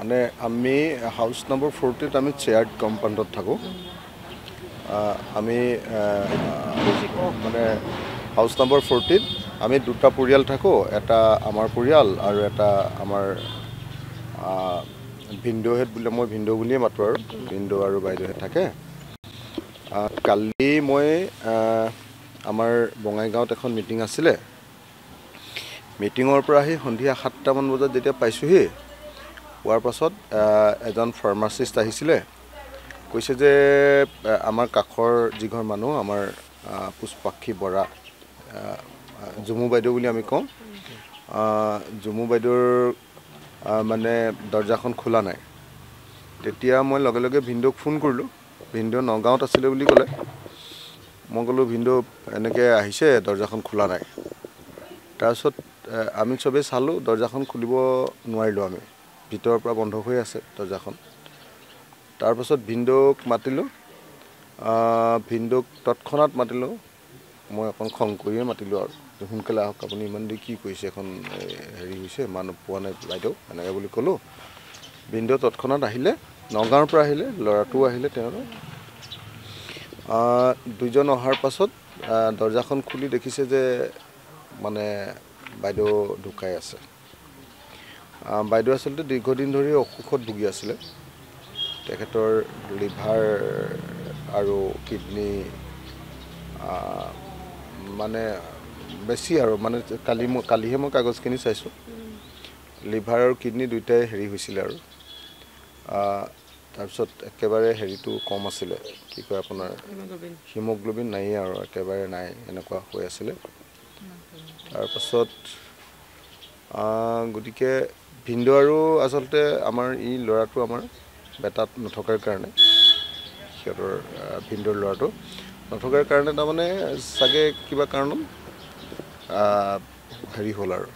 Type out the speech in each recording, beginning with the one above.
মানে আমি house number 40ত আমি চেয়াৰ্ড কম্পাউণ্ডত থাকোঁ। আমি মানে হাউচ নম্বৰ 40ত আমি দুটা পৰিয়াল থাকোঁ, এটা আমাৰ পৰিয়াল আৰু এটা আমাৰ ভিনদেউহেঁত বুলি, মই ভিনদেউ বুলিয়ে মাতোঁ আৰু ভিনদেউ আৰু বাইদেউহেঁত থাকে। কালি মই আমাৰ বঙাইগাঁৱত এখন মিটিং আছিলে। মিটিঙৰ পৰা আহি সন্ধিয়া 7টামান বজাত যেতিয়া পাইছোঁহি, পোৱাৰ পাছত এজন ফাৰ্মাচিষ্ট আহিছিলে, কৈছে যে আমাৰ কাষৰ যিঘৰ মানুহ আমাৰ পুষ্পাক্ষী বৰা, জুমু বাইদেউ বুলি আমি কওঁ, জুমু বাইদেউৰ মানে দৰ্জাখন খোলা নাই। তেতিয়া মই লগে লগে ভিনদেউক ফোন কৰিলোঁ। ভিনদেউ নগাঁৱত আছিলে বুলি ক'লে। মই ক'লোঁ ভিনদেউ এনেকৈ আহিছে, দৰ্জাখন খোলা নাই। তাৰপিছত আমি চবেই চালোঁ, দৰ্জাখন খুলিব নোৱাৰিলোঁ আমি, ভিতৰৰ পৰা বন্ধ হৈ আছে দৰ্জাখন। তাৰপাছত ভিনদেউক মাতিলোঁ, ভিনদেউক তৎক্ষণাত মাতিলোঁ। মই অকণ খং কৰিয়ে মাতিলোঁ আৰু সোনকালে আহক, আপুনি ইমান দেৰি কি কৰিছে, এখন হেৰি হৈছে, মানুহ পোৱা নাই বাইদেউ, এনেকৈ বুলি ক'লোঁ। ভিনদেউ তৎক্ষণাত আহিলে, নগাঁৱৰ পৰা আহিলে, ল'ৰাটোও আহিলে তেওঁৰ। দুইজন অহাৰ পাছত দৰ্জাখন খুলি দেখিছে যে মানে বাইদেউ ঢুকাই আছে। বাইদেউ আচলতে দীৰ্ঘদিন ধৰি অসুখত ভুগি আছিলে। তেখেতৰ লিভাৰ আৰু কিডনী মানে বেছি আৰু মানে কালিহে মই কাগজখিনি চাইছোঁ। লিভাৰ আৰু কিডনী দুয়োটাই হেৰি হৈছিলে আৰু তাৰপিছত একেবাৰে হেৰিটো কম আছিলে, কি কয় আপোনাৰ হিমগ্ল'বিন নায়েই আৰু একেবাৰে নাই, এনেকুৱা হৈ আছিলে। তাৰপাছত গতিকে ভিনদেউ আৰু আচলতে আমাৰ ল'ৰাটো আমাৰ বেটাত নথকাৰ কাৰণে, সিহঁতৰ ভিনদেউৰ ল'ৰাটো নথকাৰ কাৰণে তাৰমানে চাগে কিবা কাৰণত হেৰি হ'ল আৰু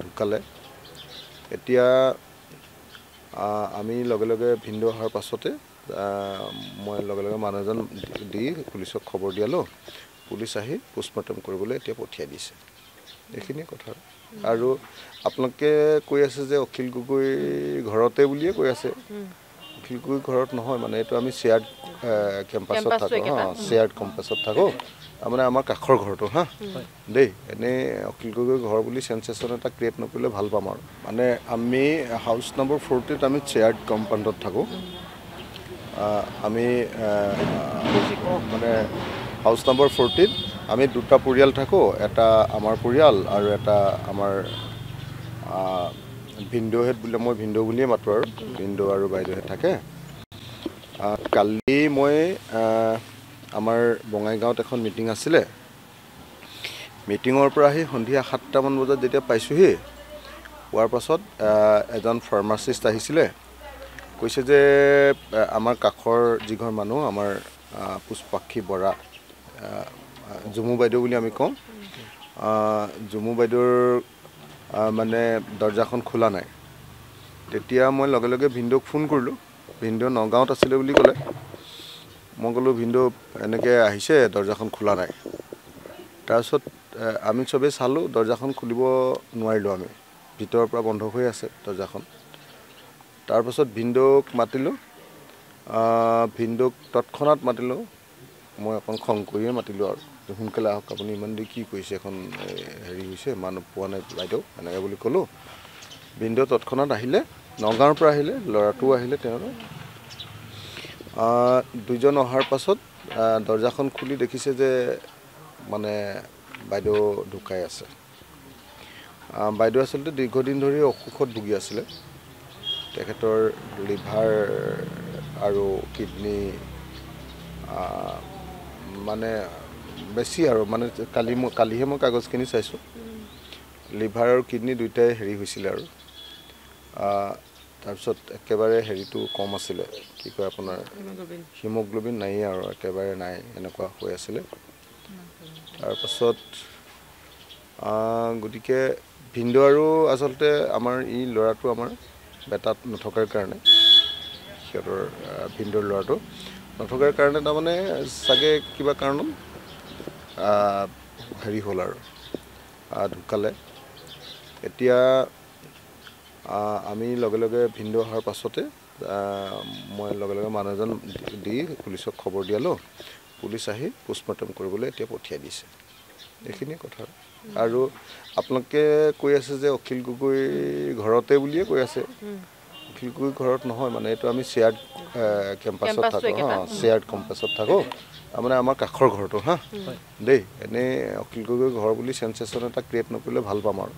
ঢুকালে। এতিয়া আমি লগে লগে ভিনদেউ অহাৰ পাছতে মই লগে লগে মানুহ এজন দি পুলিচক খবৰ দিয়ালোঁ। পুলিচ আহি পোষ্টমৰ্টেম কৰিবলৈ এতিয়া পঠিয়াই দিছে। এইখিনিয়ে কথা। আৰু আপোনালোকে কৈ আছে যে অখিল গগৈ ঘৰতে বুলিয়ে কৈ আছে। অখিল গগৈ ঘৰত নহয়, মানে এইটো আমি শ্বেয়াৰ্ড কেম্পাছত থাকোঁ, শ্বেয়াৰ্ড কেম্পাছত থাকোঁ, তাৰমানে আমাৰ কাষৰ ঘৰটো দেই। এনেই অখিল গগৈ ঘৰ বুলি চেঞ্চেশ্যন এটা ক্ৰিয়েট নকৰিলে ভাল পাম আৰু। মানে আমি হাউচ নম্বৰ 40ত আমি শ্বেয়াৰ্ড কম্পাউণ্ডত থাকোঁ। আমি মানে হাউচ নম্বৰ 40ত আমি দুটা পৰিয়াল থাকোঁ, এটা আমাৰ পৰিয়াল আৰু এটা আমাৰ ভিনদেউহেঁত বুলি, মই ভিনদেউ বুলিয়ে মাতোঁ আৰু ভিনদেউ আৰু বাইদেউহেঁত থাকে। কালি মই আমাৰ বঙাইগাঁৱত এখন মিটিং আছিলে। মিটিঙৰ পৰা আহি সন্ধিয়া 7টামান বজাত যেতিয়া পাইছোঁহি, পোৱাৰ পাছত এজন ফাৰ্মাচিষ্ট আহিছিলে, কৈছে যে আমাৰ কাষৰ যিঘৰ মানুহ আমাৰ পুষ্পাক্ষী বৰা, জুমু বাইদেউ বুলি আমি কওঁ, জুমু বাইদেউৰ মানে দৰ্জাখন খোলা নাই। তেতিয়া মই লগে লগে ভিনদেউক ফোন কৰিলোঁ। ভিনদেউ নগাঁৱত আছিলে বুলি ক'লে। মই ক'লোঁ ভিনদেউ এনেকৈ আহিছে, দৰ্জাখন খোলা নাই। তাৰপিছত আমি চবেই চালোঁ, দৰ্জাখন খুলিব নোৱাৰিলোঁ আমি, ভিতৰৰ পৰা বন্ধ হৈ আছে দৰ্জাখন। তাৰপাছত ভিনদেউক মাতিলোঁ, ভিনদেউক তৎক্ষণাত মাতিলোঁ। মই অকণ খং কৰিয়ে মাতিলোঁ আৰু সোনকালে আহক, আপুনি ইমান দেৰি কি কৰিছে, এখন হেৰি হৈছে, মানুহ পোৱা নাই বাইদেউ, এনেকৈ বুলি ক'লোঁ। ভিনদেউ তৎক্ষণাত আহিলে, নগাঁৱৰ পৰা আহিলে, ল'ৰাটোও আহিলে তেওঁৰ। দুইজন অহাৰ পাছত দৰ্জাখন খুলি দেখিছে যে মানে বাইদেউ ঢুকাই আছে। বাইদেউ আচলতে দীৰ্ঘদিন ধৰি অসুখত ভুগি আছিলে। তেখেতৰ লিভাৰ আৰু কিডনী মানে বেছি আৰু মানে কালিহে মই কাগজখিনি চাইছোঁ। লিভাৰ আৰু কিডনী দুয়োটাই হেৰি হৈছিলে আৰু তাৰপিছত একেবাৰে হেৰিটো কম আছিলে, কি কয় আপোনাৰ হিমগ্ল'বিন নায়েই আৰু একেবাৰে নাই, এনেকুৱা হৈ আছিলে। তাৰপাছত গতিকে ভিনদেউ আৰু আচলতে আমাৰ ল'ৰাটো আমাৰ বেটাত নথকাৰ কাৰণে, সিহঁতৰ ভিনদেউৰ ল'ৰাটো নথকাৰ কাৰণে তাৰমানে চাগে কিবা কাৰণত হেৰি হ'ল আৰু ঢুকালে। এতিয়া আমি লগে লগে ভিনদেউ অহাৰ পাছতে মই লগে লগে মানুহ এজন দি পুলিচক খবৰ দিয়ালোঁ পুলিচ আহি পোষ্টমৰ্টেম কৰিবলৈ এতিয়া পঠিয়াই দিছে এইখিনিয়ে কথা আৰু আপোনালোকে কৈ আছে যে অখিল গগৈ ঘৰতে বুলিয়ে কৈ আছে অখিল গগৈ ঘৰত নহয় মানে এইটো আমি শ্বেয়াৰ্ড কেম্পাছত থাকোঁ শ্বেয়াৰ্ড কেম্পাছত থাকোঁ তাৰমানে আমাৰ কাষৰ ঘৰটো দেই এনেই অখিল গগৈ ঘৰ বুলি চেঞ্চেশ্যন এটা ক্ৰিয়েট নকৰিলে ভাল পাম আৰু